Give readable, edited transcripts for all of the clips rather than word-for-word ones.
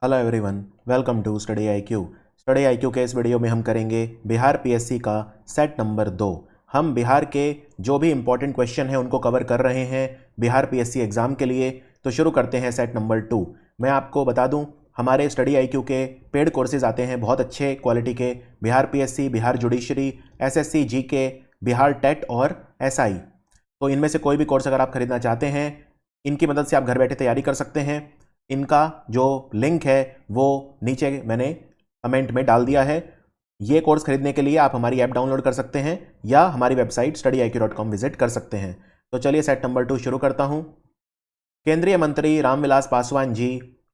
Hello everyone, welcome to study IQ. Study IQ के इस video में हम करेंगे बिहार पीएससी का सेट नंबर 2। हम बिहार के जो भी इंपॉर्टेंट क्वेश्चन हैं उनको कवर कर रहे हैं बिहार पीएससी एग्ज़ाम के लिए। तो शुरू करते हैं सेट नंबर 2। मैं आपको बता दूं, हमारे स्टडी आईक्यू के पेड कोर्सेज आते हैं बहुत अच्छे क्वालिटी के, Bihar PSC, Bihar judiciary, SSC GK, Bihar TET और एसआई। तो इनमें से कोई भी कोर्स अगर आप खरीदना चाहते हैं, इनकी मदद से आप घर बैठे तैयारी कर सकते हैं। इनका जो लिंक है वो नीचे मैंने कमेंट में डाल दिया है। ये कोर्स खरीदने के लिए आप हमारी ऐप डाउनलोड कर सकते हैं या हमारी वेबसाइट studyIQ.com विजिट कर सकते हैं। तो चलिए सेट नंबर 2 शुरू करता हूं। केंद्रीय मंत्री रामविलास पासवान जी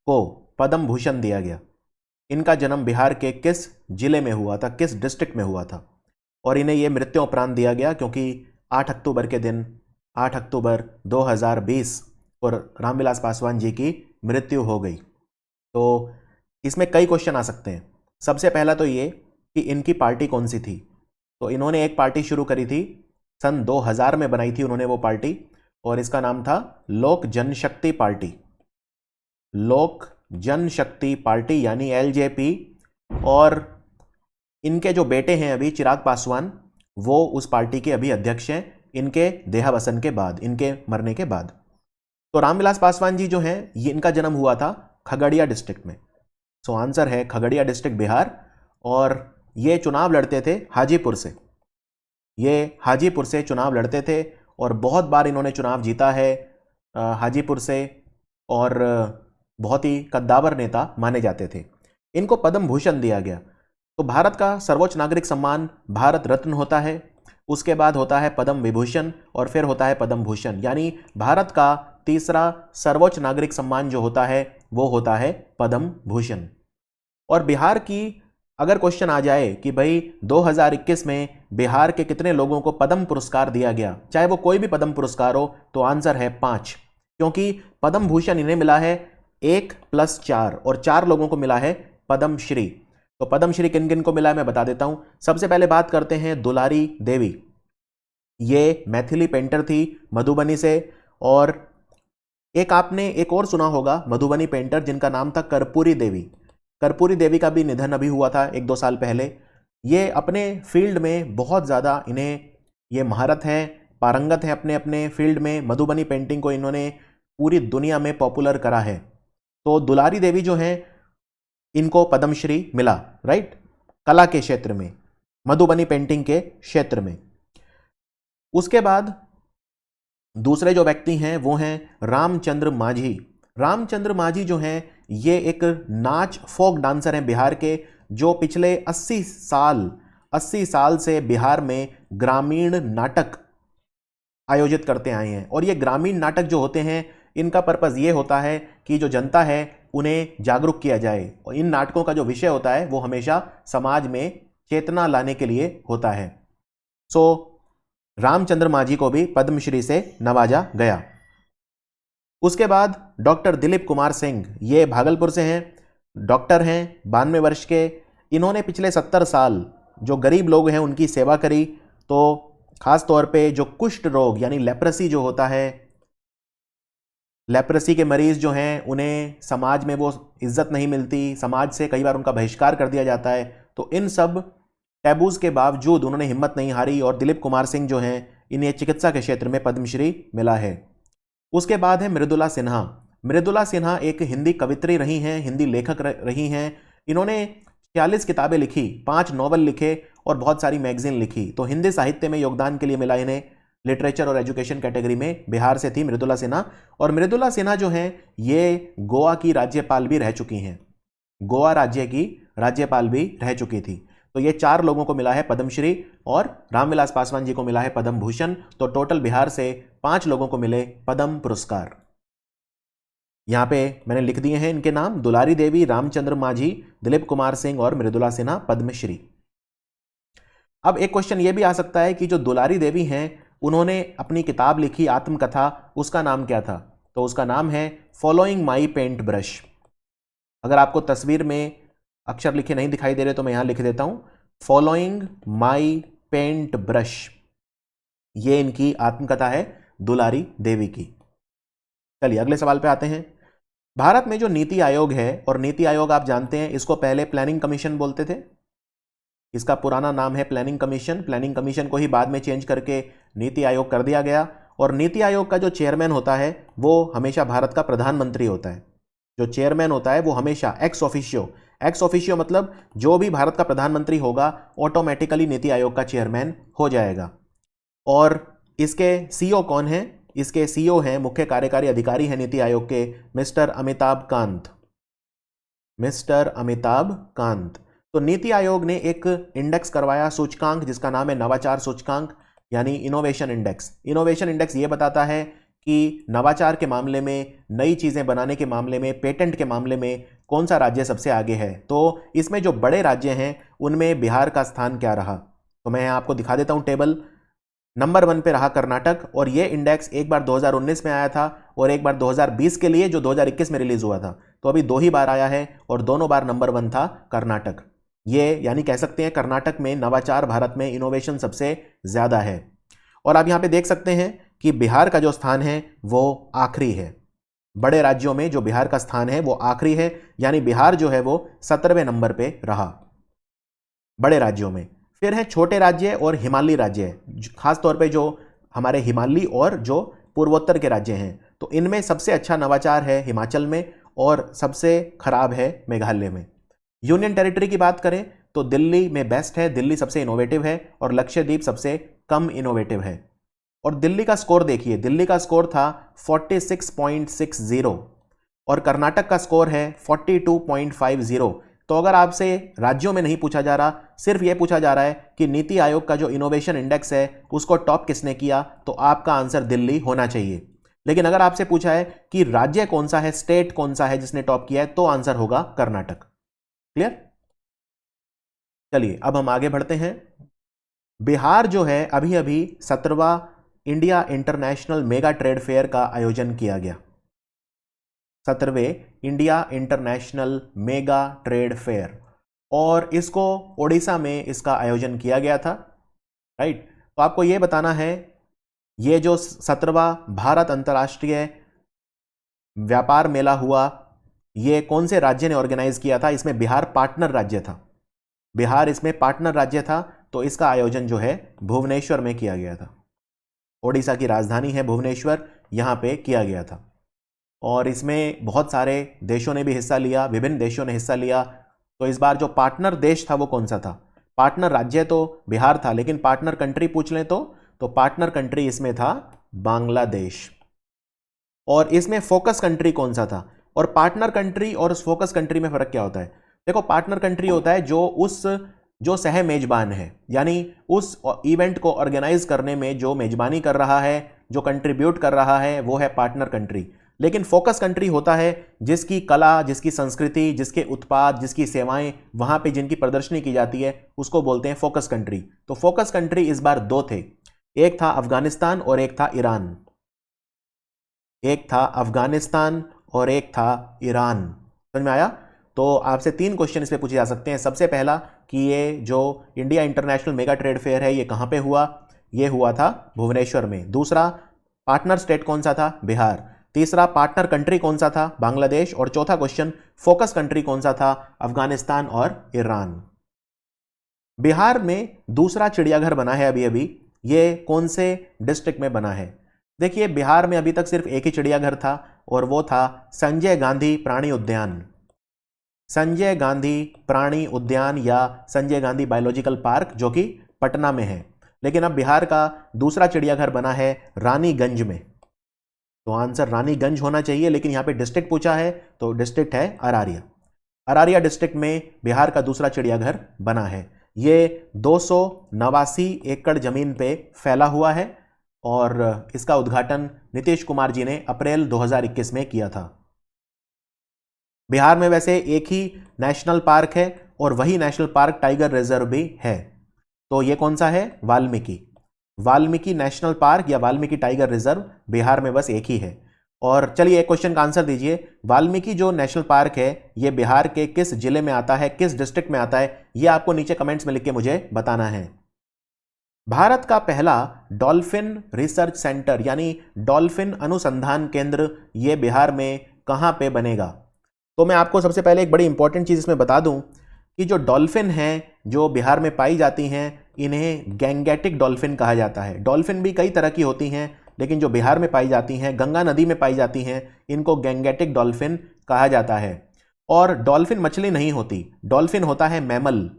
को पद्म भूषण दिया गया। इनका जन्म बिहार के किस जिले में हुआ था, किस डिस्ट्रिक्ट में हुआ था, और इन्हें यह मृत्यु उपरांत दिया गया क्योंकि 8 अक्टूबर के दिन 8 अक्टूबर 2020 को रामविलास पासवान जी की मृत्यु हो गई। तो इसमें कई क्वेश्चन आ सकते हैं। सबसे पहला तो ये कि इनकी पार्टी कौन सी थी। तो इन्होंने एक पार्टी शुरू करी थी, सन 2000 में बनाई थी उन्होंने वो पार्टी, और इसका नाम था लोक जनशक्ति पार्टी। लोक जनशक्ति पार्टी यानी एलजेपी। और इनके जो बेटे हैं अभी चिराग पासवान, वो उस पार्टी के अभी अध्यक्ष हैं इनके देहावसन के बाद, इनके मरने के बाद। तो रामविलास पासवान जी जो हैं, ये इनका जन्म हुआ था खगड़िया डिस्ट्रिक्ट में। सो आंसर है खगड़िया डिस्ट्रिक्ट बिहार। और ये चुनाव लड़ते थे हाजीपुर से। ये हाजीपुर से चुनाव लड़ते थे और बहुत बार इन्होंने चुनाव जीता है हाजीपुर से, और बहुत ही कद्दावर नेता माने जाते थे। इनको पद्म भूषण दिया गया। तो भारत का सर्वोच्च नागरिक सम्मान भारत रत्न होता है, उसके बाद होता है पद्म विभूषण और फिर होता है पद्म भूषण। यानी भारत का तीसरा सर्वोच्च नागरिक सम्मान जो होता है वो होता है पद्म भूषण। और बिहार की अगर क्वेश्चन आ जाए कि भाई 2021 में बिहार के कितने लोगों को पद्म पुरस्कार दिया गया, चाहे वो कोई भी पद्म पुरस्कार हो, तो आंसर है 5। क्योंकि पद्म भूषण इन्हें मिला है 1 + 4 और 4 लोगों को मिला है पद्म श्री। तो पद्म श्री किन किन को मिला है मैं बता देता हूं। सबसे पहले बात करते हैं दुलारी देवी। ये मैथिली पेंटर थी मधुबनी से। और एक आपने एक और सुना होगा मधुबनी पेंटर जिनका नाम था कर्पूरी देवी। कर्पूरी देवी का भी निधन अभी हुआ था 1-2 साल पहले। ये अपने फील्ड में बहुत ज़्यादा, इन्हें ये महारत है, पारंगत है अपने अपने फील्ड में। मधुबनी पेंटिंग को इन्होंने पूरी दुनिया में पॉपुलर करा है। तो दुलारी देवी जो हैं, इनको पद्मश्री मिला, राइट, कला के क्षेत्र में, मधुबनी पेंटिंग के क्षेत्र में। उसके बाद दूसरे जो व्यक्ति हैं वो हैं रामचंद्र माझी। रामचंद्र माझी जो हैं, ये एक नाच फोक डांसर हैं बिहार के, जो पिछले 80 साल से बिहार में ग्रामीण नाटक आयोजित करते आए हैं। और ये ग्रामीण नाटक जो होते हैं, इनका पर्पस ये होता है कि जो जनता है उन्हें जागरूक किया जाए। और इन नाटकों का जो विषय होता है वो हमेशा समाज में चेतना लाने के लिए होता है। सो रामचंद्र माझी को भी पद्मश्री से नवाजा गया। उसके बाद डॉक्टर दिलीप कुमार सिंह, ये भागलपुर से हैं, डॉक्टर हैं, 92 वर्ष के। इन्होंने पिछले 70 साल जो गरीब लोग हैं उनकी सेवा करी। तो खास तौर पे जो कुष्ठ रोग यानी लेप्रेसी जो होता है, लेप्रेसी के मरीज जो हैं उन्हें समाज में वो इज्जत नहीं मिलती, समाज से कई बार उनका बहिष्कार कर दिया जाता है। तो इन सब टैबूज के बावजूद उन्होंने हिम्मत नहीं हारी, और दिलीप कुमार सिंह जो हैं, इन्हें चिकित्सा के क्षेत्र में पद्मश्री मिला है। उसके बाद है मृदुला सिन्हा। मृदुला सिन्हा एक हिंदी कवित्री रही हैं, हिंदी लेखक रही हैं। इन्होंने 46 किताबें लिखी, 5 नॉवल लिखे और बहुत सारी मैगजीन लिखी। तो हिंदी साहित्य में योगदान के लिए मिला इन्हें लिटरेचर और एजुकेशन कैटेगरी में। बिहार से थी मृदुला सिन्हा। और मृदुला सिन्हा जो हैं, ये गोवा की राज्यपाल भी रह चुकी हैं, गोवा राज्य की राज्यपाल भी रह चुकी थी। तो ये 4 लोगों को मिला है पद्मश्री और रामविलास पासवान जी को मिला है पद्म भूषण। तो टोटल बिहार से 5 लोगों को मिले पद्म पुरस्कार। यहां पे मैंने लिख दिए हैं इनके नाम: दुलारी देवी, रामचंद्र माझी, दिलीप कुमार सिंह और मृदुला सिन्हा पद्मश्री। अब एक क्वेश्चन ये भी आ सकता है कि जो दुलारी देवी हैं, उन्होंने अपनी किताब लिखी आत्मकथा, उसका नाम क्या था? तो उसका नाम है फॉलोइंग माई पेंट ब्रश। अगर आपको तस्वीर में अक्षर लिखे नहीं दिखाई दे रहे तो मैं यहां लिख देता हूं, फॉलोइंग माई पेंट ब्रश। ये इनकी आत्मकथा है दुलारी देवी की। चलिए अगले सवाल पे आते हैं। भारत में जो नीति आयोग है, और नीति आयोग आप जानते हैं इसको पहले प्लानिंग कमीशन बोलते थे, इसका पुराना नाम है प्लानिंग कमीशन। प्लानिंग कमीशन को ही बाद में चेंज करके नीति आयोग कर दिया गया। और नीति आयोग का जो चेयरमैन होता है वो हमेशा भारत का प्रधानमंत्री होता है। जो चेयरमैन होता है वो हमेशा एक्स ऑफिशियो मतलब जो भी भारत का प्रधानमंत्री होगा ऑटोमेटिकली नीति आयोग का चेयरमैन हो जाएगा। और इसके सीईओ कौन है? इसके सीईओ हैं, मुख्य कार्यकारी अधिकारी हैं नीति आयोग के, मिस्टर अमिताभ कांत। तो नीति आयोग ने एक इंडेक्स करवाया, सूचकांक, जिसका नाम है नवाचार सूचकांक यानी इनोवेशन इंडेक्स। इनोवेशन इंडेक्स ये बताता है कि नवाचार के मामले में, नई चीज़ें बनाने के मामले में, पेटेंट के मामले में कौन सा राज्य सबसे आगे है। तो इसमें जो बड़े राज्य हैं उनमें बिहार का स्थान क्या रहा, तो मैं आपको दिखा देता हूं टेबल। नंबर 1 पे रहा कर्नाटक, और ये इंडेक्स एक बार 2019 में आया था और एक बार 2020 के लिए जो 2021 में रिलीज हुआ था। तो अभी 2 ही बार आया है और दोनों बार नंबर 1 था कर्नाटक। ये यानी कह सकते हैं कर्नाटक में नवाचार, भारत में इनोवेशन सबसे ज्यादा है। और आप यहां पे देख सकते हैं कि बिहार का जो स्थान है वो आखिरी है। बड़े राज्यों में जो बिहार का स्थान है वो आखिरी है, यानी बिहार जो है वो 17वें नंबर पे रहा बड़े राज्यों में। फिर है छोटे राज्य और हिमालयी राज्य, खासतौर पे जो हमारे हिमालयी और जो पूर्वोत्तर के राज्य हैं। तो इनमें सबसे अच्छा नवाचार है हिमाचल में और सबसे खराब है मेघालय में। यूनियन टेरिटरी की बात करें तो दिल्ली में बेस्ट है, दिल्ली सबसे इनोवेटिव है और लक्षद्वीप सबसे कम इनोवेटिव है। और दिल्ली का स्कोर देखिए, दिल्ली का स्कोर था 46.60 और कर्नाटक का स्कोर है 42.50। तो अगर आपसे राज्यों में नहीं पूछा जा रहा, सिर्फ यह पूछा जा रहा है कि नीति आयोग का जो इनोवेशन इंडेक्स है उसको टॉप किसने किया, तो आपका आंसर दिल्ली होना चाहिए। लेकिन अगर आपसे पूछा है कि राज्य कौन सा है, स्टेट कौन सा है जिसने टॉप किया है, तो आंसर होगा कर्नाटक। क्लियर? चलिए अब हम आगे बढ़ते हैं। बिहार जो है अभी अभी 17वां India international mega trade fair का आयोजन किया गया। 17वें India international mega trade fair, और इसको ओडिशा में इसका आयोजन किया गया था। राइट? तो आपको यह बताना है ये जो 17वां भारत अंतर्राष्ट्रीय व्यापार मेला हुआ, ये कौन से राज्य ने ऑर्गेनाइज किया था? इसमें बिहार पार्टनर राज्य था। बिहार इसमें पार्टनर राज्य था, तो इसका आयोजन जो है भुवनेश्वर में किया गया था। ओडिशा की राजधानी है भुवनेश्वर, यहां पे किया गया था। और इसमें बहुत सारे देशों ने भी हिस्सा लिया, विभिन्न देशों ने हिस्सा लिया। तो इस बार जो पार्टनर देश था वो कौन सा था? पार्टनर राज्य तो बिहार था, लेकिन पार्टनर कंट्री पूछ लें तो पार्टनर कंट्री इसमें था बांग्लादेश। और इसमें फोकस कंट्री कौन सा था? और पार्टनर कंट्री और फोकस कंट्री में फर्क क्या होता है? देखो, पार्टनर कंट्री होता है जो सह मेजबान है, यानी उस इवेंट को ऑर्गेनाइज करने में जो मेजबानी कर रहा है, जो कंट्रीब्यूट कर रहा है, वो है पार्टनर कंट्री। लेकिन फोकस कंट्री होता है जिसकी कला, जिसकी संस्कृति, जिसके उत्पाद, जिसकी सेवाएं वहां पे जिनकी प्रदर्शनी की जाती है, उसको बोलते हैं फोकस कंट्री। तो फोकस कंट्री इस बार 2 थे, एक था अफगानिस्तान और एक था ईरान। एक था अफगानिस्तान और एक था ईरान। समझ में आया? तो आपसे 3 क्वेश्चन इस पे पूछे जा सकते हैं। सबसे पहला कि ये जो India international mega trade fair है ये कहां पे हुआ? ये हुआ था भुवनेश्वर में। दूसरा, पार्टनर स्टेट कौन सा था? बिहार। तीसरा, पार्टनर कंट्री कौन सा था? बांग्लादेश। और चौथा क्वेश्चन, फोकस कंट्री कौन सा था? अफगानिस्तान और ईरान। बिहार में दूसरा चिड़ियाघर बना है अभी अभी, ये कौन से डिस्ट्रिक्ट में बना है? देखिए, बिहार में अभी तक सिर्फ एक ही चिड़ियाघर था और वो था संजय गांधी प्राणी उद्यान। संजय गांधी प्राणी उद्यान या संजय गांधी बायोलॉजिकल पार्क, जो कि पटना में है। लेकिन अब बिहार का दूसरा चिड़ियाघर बना है रानीगंज में। तो आंसर रानीगंज होना चाहिए, लेकिन यहां पे डिस्ट्रिक्ट पूछा है तो डिस्ट्रिक्ट है अरारिया। अरारिया डिस्ट्रिक्ट में बिहार का दूसरा चिड़ियाघर बना है। ये 289 एकड़ जमीन पे फैला हुआ है और इसका उद्घाटन नीतीश कुमार जी ने अप्रैल 2021 में किया था। बिहार में वैसे एक ही नेशनल पार्क है और वही नेशनल पार्क टाइगर रिजर्व भी है। तो ये कौन सा है? वाल्मीकि नेशनल पार्क या वाल्मीकि टाइगर रिजर्व बिहार में बस एक ही है। और चलिए एक क्वेश्चन का आंसर दीजिए। वाल्मीकि जो नेशनल पार्क है ये बिहार के किस जिले में आता है, किस डिस्ट्रिक्ट में आता है? ये आपको नीचे कमेंट्स में लिख के मुझे बताना है। भारत का पहला डॉल्फिन रिसर्च सेंटर यानी डॉल्फिन अनुसंधान केंद्र ये बिहार में कहाँ पे बनेगा? तो मैं आपको सबसे पहले एक बड़ी इंपॉर्टेंट चीज़ इसमें बता दूं कि जो डॉल्फिन हैं जो बिहार में पाई जाती हैं इन्हें गैंगेटिक डॉल्फिन कहा जाता है। डॉल्फिन भी कई तरह की होती हैं, लेकिन जो बिहार में पाई जाती हैं, गंगा नदी में पाई जाती हैं, इनको गैंगेटिक डॉल्फिन कहा जाता है। और डॉल्फिन मछली नहीं होती, डॉल्फिन होता है मैमल,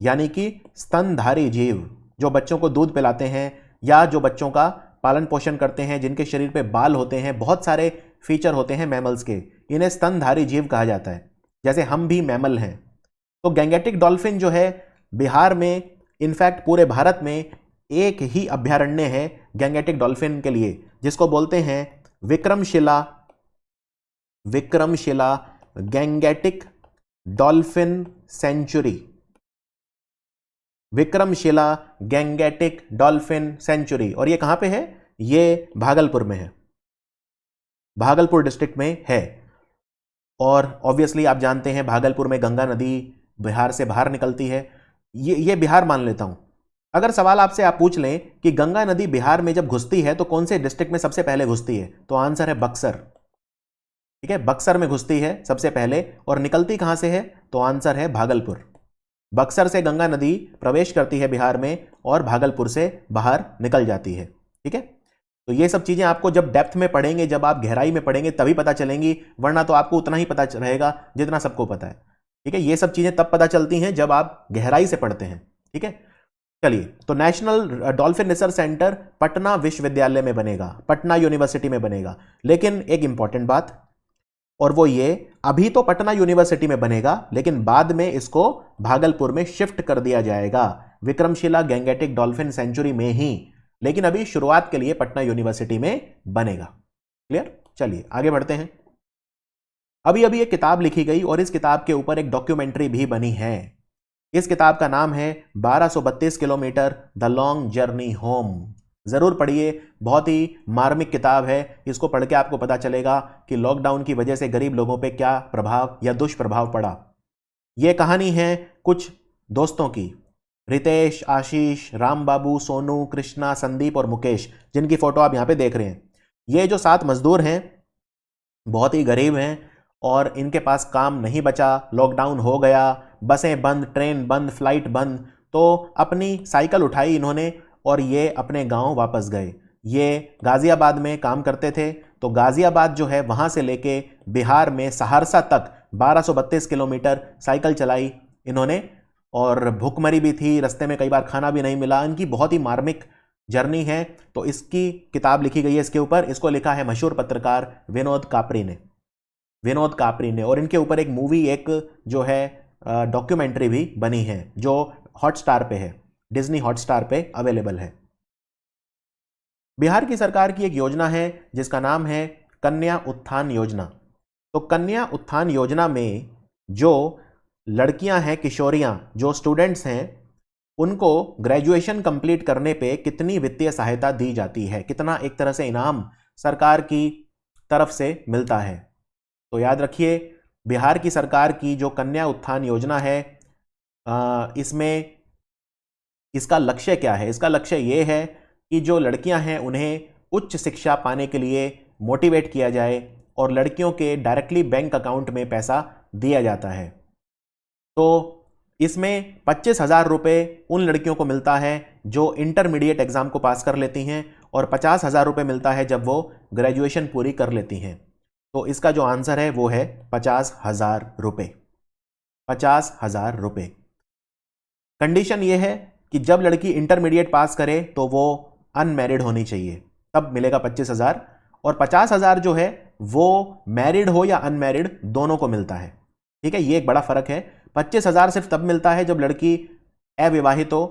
यानी कि स्तनधारी जीव, जो बच्चों को दूध पिलाते हैं या जो बच्चों का पालन पोषण करते हैं, जिनके शरीर पे बाल होते हैं, बहुत सारे फीचर होते हैं मैमल्स के, इन्हें स्तनधारी जीव कहा जाता है। जैसे हम भी मैमल हैं। तो गैंगेटिक डॉल्फिन जो है बिहार में, इनफैक्ट पूरे भारत में एक ही अभयारण्य है गैंगेटिक डॉल्फिन के लिए, जिसको बोलते हैं Vikramshila Gangetic dolphin century. Vikramshila Gangetic dolphin century. और ये कहां पे है? ये भागलपुर में है, भागलपुर डिस्ट्रिक्ट में है। और ऑब्वियसली आप जानते हैं भागलपुर में गंगा नदी बिहार से बाहर निकलती है। ये बिहार मान लेता हूं। अगर सवाल आपसे आप पूछ लें कि गंगा नदी बिहार में जब घुसती है तो कौन से डिस्ट्रिक्ट में सबसे पहले घुसती है, तो आंसर है बक्सर। ठीक है, बक्सर में घुसती है सबसे पहले। और निकलती कहां से है? तो आंसर है भागलपुर। बक्सर से गंगा नदी प्रवेश करती है बिहार में और भागलपुर से बाहर निकल जाती है। ठीक है, तो ये सब चीजें आपको जब डेप्थ में पढ़ेंगे, जब आप गहराई में पढ़ेंगे तभी पता चलेंगी, वरना तो आपको उतना ही पता रहेगा जितना सबको पता है। ठीक है, ये सब चीजें तब पता चलती हैं जब आप गहराई से पढ़ते हैं। ठीक है, चलिए, तो national dolphin research centre Patna विश्वविद्यालय में बनेगा, पटना यूनिवर्सिटी में बनेगा। लेकिन एक इंपॉर्टेंट बात, और वो ये, अभी तो पटना यूनिवर्सिटी में बनेगा, लेकिन बाद में इसको भागलपुर में शिफ्ट कर दिया जाएगा, विक्रमशिला गैंगेटिक डॉल्फिन सेंचुरी में ही। लेकिन अभी शुरुआत के लिए पटना यूनिवर्सिटी में बनेगा। क्लियर? चलिए आगे बढ़ते हैं। अभी एक किताब लिखी गई और इस किताब के ऊपर एक डॉक्यूमेंट्री भी बनी है। इस किताब का नाम है 1232 kilometre the long journey home. जरूर पढ़िए, बहुत ही मार्मिक किताब है। इसको पढ़ के आपको पता चलेगा कि लॉकडाउन की वजह से गरीब लोगों पे क्या प्रभाव या दुष्प्रभाव पड़ा। यह कहानी है कुछ दोस्तों की, रितेश, आशीष, राम बाबू, सोनू, कृष्णा, संदीप और मुकेश, जिनकी फोटो आप यहां पे देख रहे हैं। ये जो 7 मजदूर हैं बहुत ही गरीब हैं और इनके पास काम नहीं बचा, लॉकडाउन हो गया, बसें बंद, ट्रेन बंद, फ्लाइट बंद, तो अपनी साइकिल उठाई इन्होंने और ये अपने गांव वापस गए। ये गाजियाबाद में काम करते थे, तो गाजियाबाद जो है वहां से लेके बिहार में सहरसा तक 1232 किलोमीटर साइकिल चलाई इन्होंने। और भूखमरी भी थी, रास्ते में कई बार खाना भी नहीं मिला। इनकी बहुत ही मार्मिक जर्नी है, तो इसकी किताब लिखी गई है इसके ऊपर। इसको लिखा है मशहूर पत्रकार विनोद कापरी ने। और इनके ऊपर एक मूवी, एक जो है डॉक्यूमेंट्री भी बनी है, जो हॉटस्टार पे है, डिज्नी हॉटस्टार पे अवेलेबल है। बिहार की सरकार की एक योजना है जिसका नाम है कन्या उत्थान योजना। तो कन्या उत्थान योजना में जो लड़कियां हैं, किशोरियां, जो स्टूडेंट्स हैं, उनको ग्रेजुएशन कंप्लीट करने पे कितनी वित्तीय सहायता दी जाती है, कितना एक तरह से इनाम सरकार की तरफ से मिलता है। तो याद रखिए, बिहार की सरकार की जो कन्या उत्थान योजना है, इसमें इसका लक्ष्य क्या है? इसका लक्ष्य ये है कि जो लड़कियां हैं उन्हें उच्च शिक्षा पाने के लिए मोटिवेट किया जाए और लड़कियों के डायरेक्टली बैंक अकाउंट में पैसा दिया जाता है। तो इसमें 25,000 रुपये उन लड़कियों को मिलता है जो इंटरमीडिएट एग्जाम को पास कर लेती हैं और 50,000 रुपये मिलता है जब वो ग्रेजुएशन पूरी कर लेती हैं। तो इसका जो आंसर है वो है 50,000 रुपये। 50,000 रुपये। कंडीशन ये है कि जब लड़की इंटरमीडिएट पास करे तो वो अनमैरिड होनी चाहिए, तब मिलेगा 25,000। और 50,000 जो है वो मैरिड हो या अनमैरिड दोनों को मिलता है। ठीक है, ये एक बड़ा फर्क है। 25,000 सिर्फ तब मिलता है जब लड़की अविवाहित हो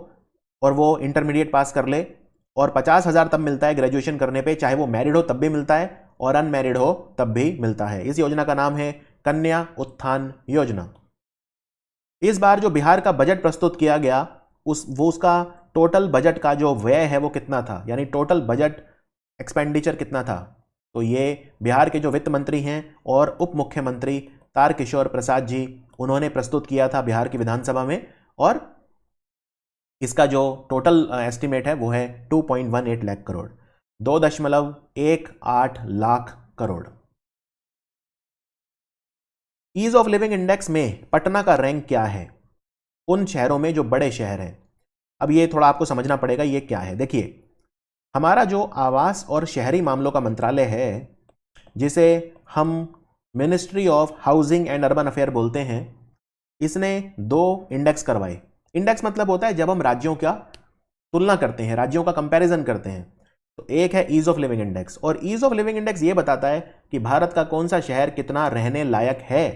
और वो इंटरमीडिएट पास कर ले, और 50,000 तब मिलता है ग्रेजुएशन करने पे, चाहे वो मैरिड हो तब भी मिलता है और अनमैरिड हो तब भी मिलता है। इस योजना का नाम है कन्या उत्थान योजना। इस बार जो बिहार का बजट प्रस्तुत किया गया, उसका टोटल बजट का जो व्यय है वो कितना था, यानी टोटल बजट एक्सपेंडिचर कितना था? तो ये बिहार के जो वित्त मंत्री हैं और उप मुख्यमंत्री तारकिशोर प्रसाद जी, उन्होंने प्रस्तुत किया था बिहार की विधानसभा में। और इसका जो टोटल एस्टिमेट है वो है 2.18 lakh crore, 2.18 lakh crore. Ease of living index में पटना का रैंक क्या है उन शहरों में जो बड़े शहर हैं? अब ये थोड़ा आपको समझना पड़ेगा ये क्या है। देखिए, हमारा जो आवास और शहरी मामलों का मंत्रालय है, जिसे हम ministry of housing and urban affair बोलते हैं, इसने 2 इंडेक्स करवाए। इंडेक्स मतलब होता है जब हम राज्यों का तुलना करते हैं, राज्यों का कंपैरिजन करते हैं। तो एक है ईज ऑफ लिविंग इंडेक्स, और ईज ऑफ लिविंग इंडेक्स ये बताता है कि भारत का कौन सा शहर कितना रहने लायक है।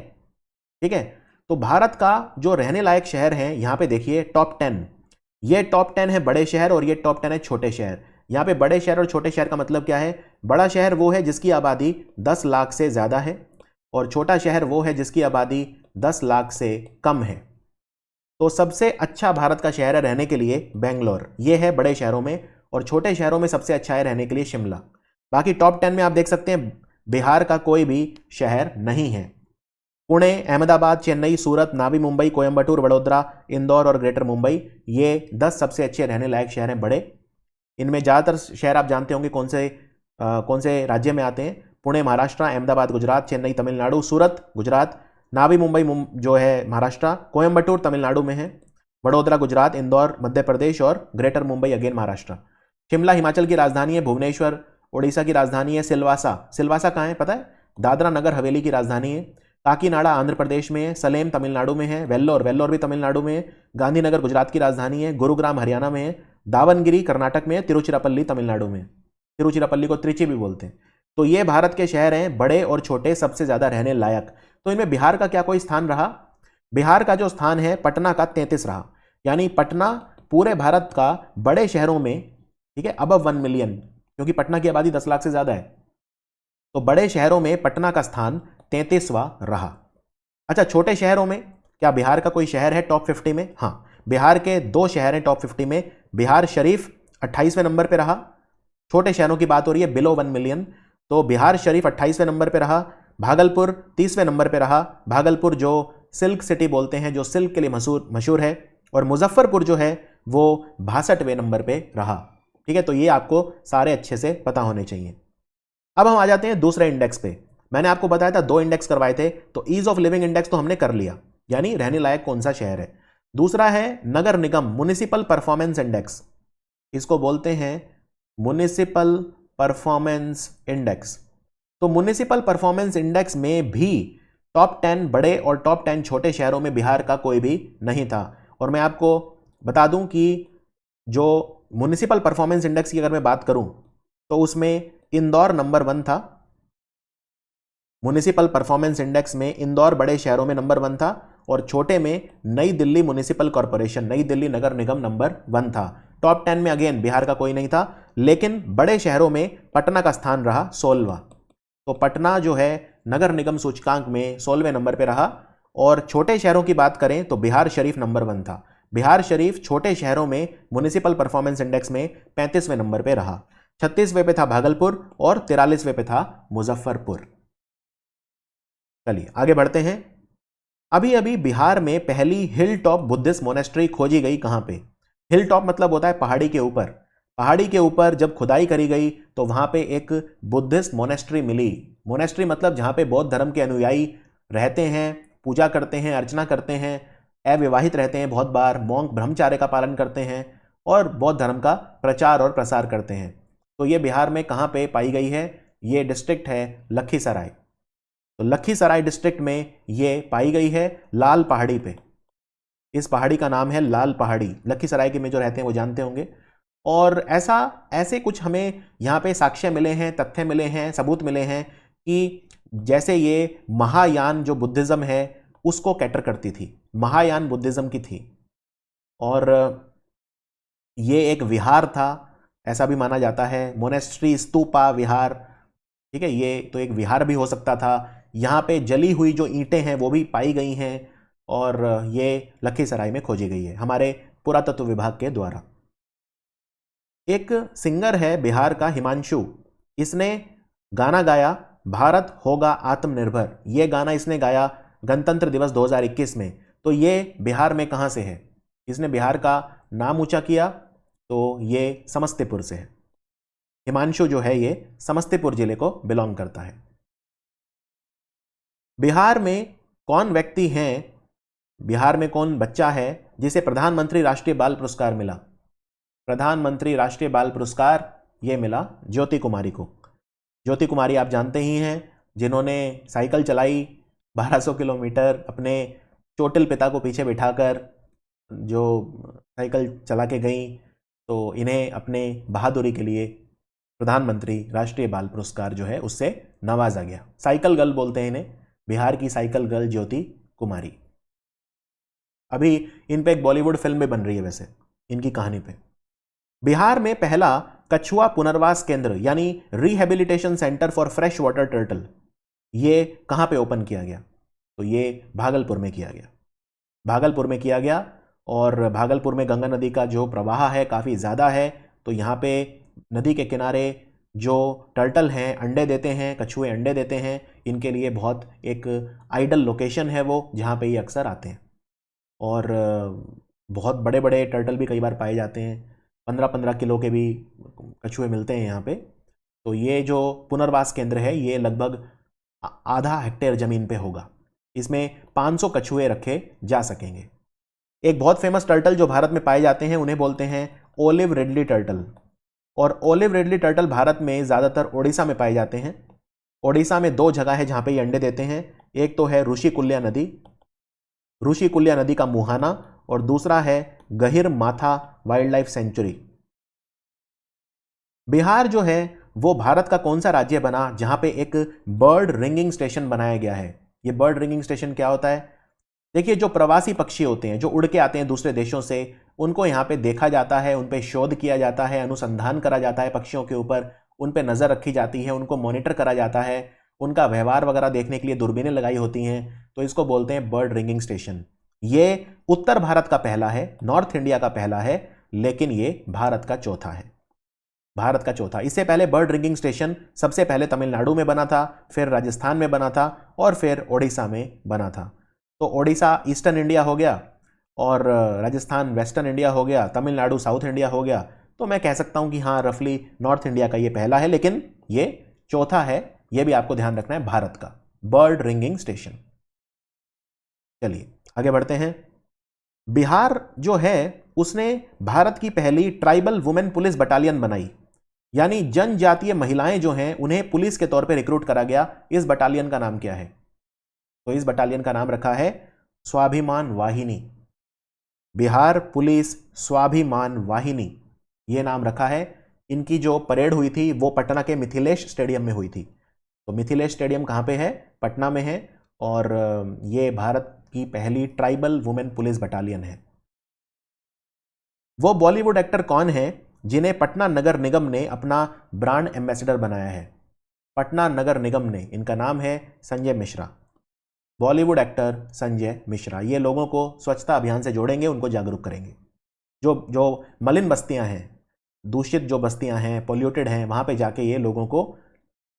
ठीक है, तो भारत का जो रहने लायक शहर है, यहां पे देखिए टॉप 10, ये टॉप 10 है बड़े शहर और ये टॉप 10 है छोटे शहर। यहां पे बड़े शहर और छोटे शहर का मतलब क्या है? बड़ा शहर वो है जिसकी आबादी 10 लाख से ज्यादा है, और छोटा शहर वो है जिसकी आबादी 10 लाख से कम है। तो सबसे अच्छा भारत का शहर है रहने के लिए बेंगलोर, ये है बड़े शहरों में, और छोटे शहरों में सबसे अच्छा है रहने के लिए शिमला। बाकी टॉप 10 में आप देख सकते हैं बिहार का कोई भी शहर नहीं है। पुणे, अहमदाबाद, चेन्नई, सूरत, नावी मुंबई, कोयंबटूर, वडोदरा, इंदौर और ग्रेटर मुंबई, ये 10 सबसे अच्छे रहने लायक शहर हैं बड़े। इनमें ज़्यादातर शहर आप जानते होंगे कौन से राज्य में आते हैं। पुणे महाराष्ट्र, अहमदाबाद गुजरात, चेन्नई तमिलनाडु, सूरत गुजरात, नावी मुंबई जो है महाराष्ट्र, कोयंबटूर तमिलनाडु में है, वडोदरा गुजरात, इंदौर मध्य प्रदेश और ग्रेटर मुंबई अगेन महाराष्ट्र। शिमला हिमाचल की राजधानी है, भुवनेश्वर उड़ीसा की राजधानी है, सिलवासा कहाँ है पता है? दादरा नगर हवेली की राजधानी है। काकीनाडा आंध्र प्रदेश में है, सलेम तमिलनाडु में है, वेल्लोर भी तमिलनाडु में है, गांधीनगर गुजरात की राजधानी है, गुरुग्राम हरियाणा में है, दावनगिरी कर्नाटक में है, तिरुचिरापल्ली तमिलनाडु में। तिरुचिरापल्ली को त्रिची भी बोलते हैं। तो ये भारत के शहर हैं बड़े और छोटे सबसे ज्यादा रहने लायक। तो इनमें बिहार का क्या कोई स्थान रहा? बिहार का जो स्थान है पटना का 33 रहा, यानी पटना पूरे भारत का बड़े शहरों में, ठीक है, अबव 1 मिलियन, क्योंकि पटना की आबादी 10 लाख से ज्यादा है, तो बड़े शहरों में पटना का स्थान 33वां रहा। अच्छा, छोटे शहरों में क्या बिहार का कोई शहर है टॉप 50 में? हाँ, बिहार के 2 शहर हैं टॉप 50 में। बिहार शरीफ 28वें नंबर पे रहा। छोटे शहरों की बात हो रही है बिलो 1 मिलियन, तो बिहार शरीफ 28वें नंबर पे रहा। भागलपुर 30वें नंबर पे रहा, भागलपुर जो सिल्क सिटी बोलते हैं, जो सिल्क के लिए मशहूर है। और मुजफ्फरपुर जो है वो 62वें नंबर पे रहा। ठीक है, तो ये आपको सारे अच्छे से पता होने चाहिए। अब हम आ जाते हैं दूसरे इंडेक्स पे। मैंने आपको बताया था 2 इंडेक्स करवाए थे, तो ईज ऑफ लिविंग इंडेक्स तो हमने कर लिया, यानी रहने लायक कौन सा शहर है। दूसरा है नगर निगम म्युनिसिपल परफॉर्मेंस इंडेक्स, इसको बोलते हैं म्युनिसिपल परफॉर्मेंस इंडेक्स। तो म्युनिसिपल परफॉर्मेंस इंडेक्स में भी टॉप 10 बड़े और टॉप 10 छोटे शहरों में बिहार का कोई भी नहीं था। और मैं आपको बता दूं कि जो म्युनिसिपल परफॉर्मेंस इंडेक्स की अगर मैं बात करूं तो उसमें इंदौर नंबर 1 था। म्युनिसिपल परफॉर्मेंस इंडेक्स में इंदौर बड़े शहरों में नंबर 1 था, और छोटे में नई दिल्ली म्युनिसिपल कॉर्पोरेशन, नई दिल्ली नगर निगम नंबर 1 था। टॉप 10 में अगेन बिहार का कोई नहीं था, लेकिन बड़े शहरों में पटना का स्थान रहा 16वां। तो पटना जो है नगर निगम सूचकांक में 16वें नंबर पर रहा। और छोटे शहरों की बात करें तो बिहार शरीफ नंबर 1 था। बिहार शरीफ छोटे शहरों में म्युनिसिपल परफॉर्मेंस इंडेक्स में 35वें नंबर पर रहा। 36वें पे था भागलपुर और 43वें पे था मुजफ्फरपुर। चलिए आगे बढ़ते हैं। अभी अभी बिहार में पहली हिल टॉप बुद्धिस्ट मोनेस्ट्री खोजी गई। कहां पे? हिल टॉप मतलब होता है पहाड़ी के ऊपर। पहाड़ी के ऊपर जब खुदाई करी गई तो वहां पे एक बुद्धिस्ट मोनेस्ट्री मिली। मोनेस्ट्री मतलब जहां पे बौद्ध धर्म के अनुयायी रहते हैं, पूजा करते हैं, अर्चना करते हैं, अविवाहित रहते हैं, बहुत बार मॉन्क ब्रह्मचार्य का पालन करते हैं और बौद्ध धर्म का प्रचार और प्रसार करते हैं। तो ये बिहार में कहां पे पाई गई है? ये डिस्ट्रिक्ट है लखीसराय। तो लखीसराय डिस्ट्रिक्ट में ये पाई गई है, लाल पहाड़ी पे। इस पहाड़ी का नाम है लाल पहाड़ी। लखीसराय के में जो रहते हैं वो जानते होंगे। और ऐसे कुछ हमें यहाँ पे साक्ष्य मिले हैं, तथ्य मिले हैं, सबूत मिले हैं कि जैसे ये महायान जो बुद्धिज्म है उसको कैटर करती थी, महायान बुद्धिज्म की थी। और ये एक विहार था, ऐसा भी माना जाता है। मोनेस्ट्री, स्तूपा, विहार, ठीक है, ये तो एक विहार भी हो सकता था। यहाँ पे जली हुई जो ईंटें हैं वो भी पाई गई हैं, और ये लखीसराय में खोजी गई है हमारे पुरातत्व विभाग के द्वारा। एक सिंगर है बिहार का हिमांशु, इसने गाना गाया भारत होगा आत्मनिर्भर। ये गाना इसने गाया गणतंत्र दिवस 2021 में। तो ये बिहार में कहाँ से है? इसने बिहार का नाम ऊंचा किया, तो ये समस्तीपुर से है। हिमांशु जो है ये समस्तीपुर जिले को बिलोंग करता है। बिहार में कौन व्यक्ति हैं, बिहार में कौन बच्चा है जिसे प्रधानमंत्री राष्ट्रीय बाल पुरस्कार मिला? प्रधानमंत्री राष्ट्रीय बाल पुरस्कार ये मिला ज्योति कुमारी को। ज्योति कुमारी आप जानते ही हैं, जिन्होंने साइकिल चलाई 1200 किलोमीटर, अपने चोटिल पिता को पीछे बिठाकर जो साइकिल चला के गई, तो इन्हें अपने बहादुरी के लिए प्रधानमंत्री राष्ट्रीय बाल पुरस्कार जो है उससे नवाजा गया। साइकिल गर्ल बोलते हैं इन्हें, बिहार की साइकिल गर्ल ज्योति कुमारी। अभी इन पे एक बॉलीवुड फिल्म भी बन रही है वैसे इनकी कहानी पे। बिहार में पहला कछुआ पुनर्वास केंद्र यानी rehabilitation centre for fresh water turtle, ये कहां पे ओपन किया गया? तो ये भागलपुर में किया गया। भागलपुर में किया गया, और भागलपुर में गंगा नदी का जो प्रवाह है काफ़ी ज़्यादा है, तो यहाँ पे नदी के किनारे जो टर्टल हैं अंडे देते हैं, कछुए अंडे देते हैं, इनके लिए बहुत एक आइडल लोकेशन है वो, जहाँ पे ये अक्सर आते हैं। और बहुत बड़े बड़े टर्टल भी कई बार पाए जाते हैं, 15-15 किलो के भी कछुए मिलते हैं यहाँ पे। तो ये जो पुनर्वास केंद्र है ये लगभग आधा हेक्टेयर ज़मीन पे होगा। इसमें 500 कछुए रखे जा सकेंगे। एक बहुत फेमस टर्टल जो भारत में पाए जाते हैं उन्हें बोलते हैं ओलिव रिडली टर्टल, और ओलिव रिडली टर्टल भारत में ज़्यादातर ओडिशा में पाए जाते हैं। ओडिशा में 2 जगह है जहाँ पे ये अंडे देते हैं, एक तो है ऋषिकुल्या नदी, ऋषिकुल्या नदी का मुहाना, और दूसरा है गहिर माथा वाइल्ड लाइफ सेंचुरी। बिहार जो है वो भारत का कौन सा राज्य बना जहाँ पे एक बर्ड रिंगिंग स्टेशन बनाया गया है? ये बर्ड रिंगिंग स्टेशन क्या होता है? देखिए, जो प्रवासी पक्षी होते हैं जो उड़ के आते हैं दूसरे देशों से, उनको यहाँ पे देखा जाता है, उन पे शोध किया जाता है, अनुसंधान करा जाता है पक्षियों के ऊपर, उन पे नज़र रखी जाती है, उनको मॉनिटर करा जाता है, उनका व्यवहार वगैरह देखने के लिए दूरबीनें लगाई होती हैं, तो इसको बोलते हैं बर्ड रिंगिंग स्टेशन। ये उत्तर भारत का पहला है, नॉर्थ इंडिया का पहला है, लेकिन ये भारत का चौथा है, भारत का चौथा। इससे पहले बर्ड रिंगिंग स्टेशन सबसे पहले तमिलनाडु में बना था, फिर राजस्थान में बना था, और फिर ओडिशा में बना था। तो ओडिशा ईस्टर्न इंडिया हो गया, और राजस्थान वेस्टर्न इंडिया हो गया, तमिलनाडु साउथ इंडिया हो गया। तो मैं कह सकता हूं कि हाँ, रफली नॉर्थ इंडिया का ये पहला है, लेकिन ये चौथा है। ये भी आपको ध्यान रखना है, भारत का बर्ड रिंगिंग स्टेशन। चलिए आगे बढ़ते हैं। बिहार जो है उसने भारत की पहली ट्राइबल वुमेन पुलिस बटालियन बनाई, यानी जनजातीय महिलाएं जो हैं उन्हें पुलिस के तौर पे रिक्रूट करा गया। इस बटालियन का नाम क्या है? तो इस बटालियन का नाम रखा है स्वाभिमान वाहिनी। बिहार पुलिस स्वाभिमान वाहिनी, ये नाम रखा है। इनकी जो परेड हुई थी वो पटना के मिथिलेश स्टेडियम में हुई थी। तो मिथिलेश स्टेडियम कहाँ पे है? पटना में है, और ये भारत की पहली ट्राइबल वुमेन पुलिस बटालियन है। वो बॉलीवुड एक्टर कौन है जिन्हें पटना नगर निगम ने अपना ब्रांड एम्बेसडर बनाया है? पटना नगर निगम ने, इनका नाम है संजय मिश्रा। बॉलीवुड एक्टर संजय मिश्रा, ये लोगों को स्वच्छता अभियान से जोड़ेंगे, उनको जागरूक करेंगे। जो मलिन बस्तियां हैं, दूषित जो बस्तियां हैं, पॉल्यूटेड हैं, वहां पे जाके ये लोगों को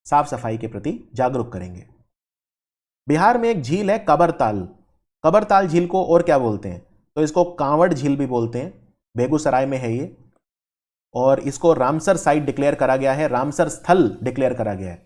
साफ सफाई के प्रति जागरूक करेंगे। बिहार में एक झील है कबरताल। कबरताल झील को और क्या बोलते हैं? तो इसको कांवड़ झील भी बोलते हैं, बेगूसराय में है ये, और इसको रामसर साइट डिक्लेयर करा गया है, रामसर स्थल डिक्लेयर करा गया है।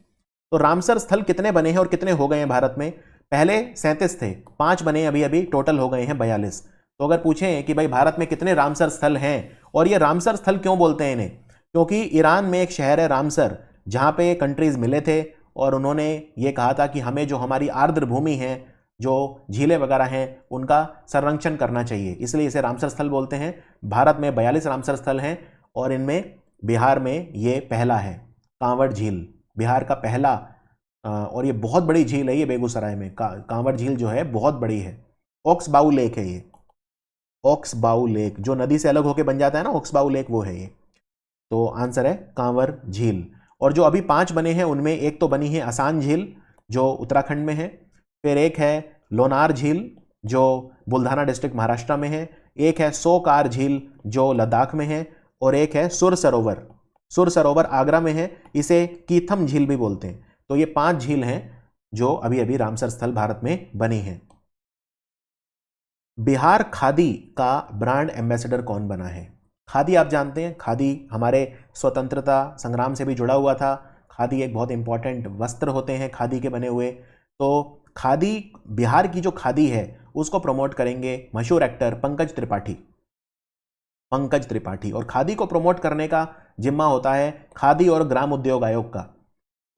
तो रामसर स्थल कितने बने हैं और कितने हो गए हैं भारत में? पहले 37 थे, 5 बने, अभी अभी टोटल हो गए हैं 42। तो अगर पूछें कि भाई भारत में कितने रामसर स्थल हैं, और ये रामसर स्थल क्यों बोलते हैं इन्हें? क्योंकि ईरान में एक शहर है रामसर, जहाँ पे कंट्रीज मिले थे और उन्होंने ये कहा था कि हमें जो हमारी आर्द्र भूमि है, जो झीलें वगैरह हैं, उनका संरक्षण करना चाहिए, इसलिए इसे रामसर स्थल बोलते हैं। भारत में 42 रामसर स्थल हैं, और इनमें बिहार में ये पहला है, कांवड़ झील, बिहार का पहला। और ये बहुत बड़ी झील है, ये बेगूसराय में कांवड़ झील जो है बहुत बड़ी है। ओक्सबाऊ लेक है ये, ओक्सबाऊ लेक जो नदी से अलग होकर बन जाता है ना, ओक्सबाऊ लेक वो है ये। तो आंसर है कांवड़ झील। और जो अभी 5 बने हैं उनमें एक तो बनी है आसान झील जो उत्तराखंड में है, फिर एक है लोनार झील जो बुल्धाना डिस्ट्रिक्ट महाराष्ट्र में है, एक है सोकार झील जो लद्दाख में है, और एक है सुर सरोवर आगरा में है, इसे कीथम झील भी बोलते हैं। तो ये 5 झील हैं जो अभी अभी रामसर स्थल भारत में बनी हैं। बिहार खादी का ब्रांड एम्बेसडर कौन बना है? खादी आप जानते हैं, खादी हमारे स्वतंत्रता संग्राम से भी जुड़ा हुआ था। खादी एक बहुत इंपॉर्टेंट वस्त्र होते हैं खादी के बने हुए। तो खादी, बिहार की जो खादी है उसको प्रमोट करेंगे मशहूर एक्टर पंकज त्रिपाठी। और खादी को प्रमोट करने का जिम्मा होता है खादी और ग्राम उद्योग आयोग का।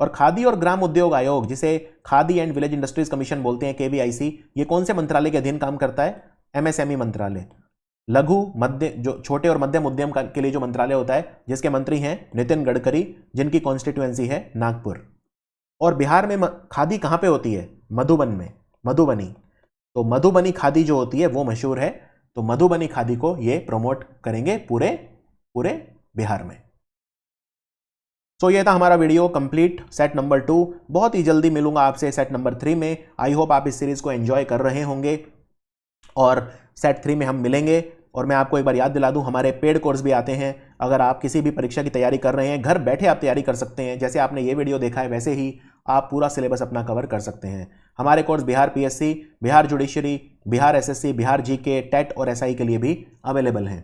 और खादी और ग्राम उद्योग आयोग, जिसे khadi and village industries commission बोलते हैं, KVIC, ये कौन से मंत्रालय के अधीन काम करता है? MSME मंत्रालय, लघु मध्य, जो छोटे और मध्यम उद्यम के लिए जो मंत्रालय होता है, जिसके मंत्री हैं नितिन गडकरी, जिनकी कॉन्स्टिट्यूएंसी है नागपुर। और बिहार में खादी कहाँ पे होती है? मधुबनी। तो मधुबनी खादी जो होती है वो मशहूर है, तो मधुबनी खादी को ये प्रमोट करेंगे पूरे बिहार में। तो ये था हमारा वीडियो कंप्लीट सेट नंबर 2। बहुत ही जल्दी मिलूंगा आपसे सेट नंबर 3 में। आई होप आप इस सीरीज को एंजॉय कर रहे होंगे और सेट 3 में हम मिलेंगे। और मैं आपको एक बार याद दिला दूं, हमारे पेड कोर्स भी आते हैं। अगर आप किसी भी परीक्षा की तैयारी कर रहे हैं, घर बैठे आप तैयारी कर सकते हैं। जैसे आपने ये वीडियो देखा है वैसे ही आप पूरा सिलेबस अपना कवर कर सकते हैं। हमारे course Bihar PSC, Bihar judiciary, Bihar SSC, Bihar GK, TET और SI के लिए भी अवेलेबल हैं।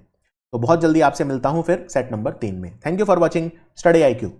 तो बहुत जल्दी आपसे मिलता हूं फिर सेट नंबर 3 में। Thank you for watching study IQ।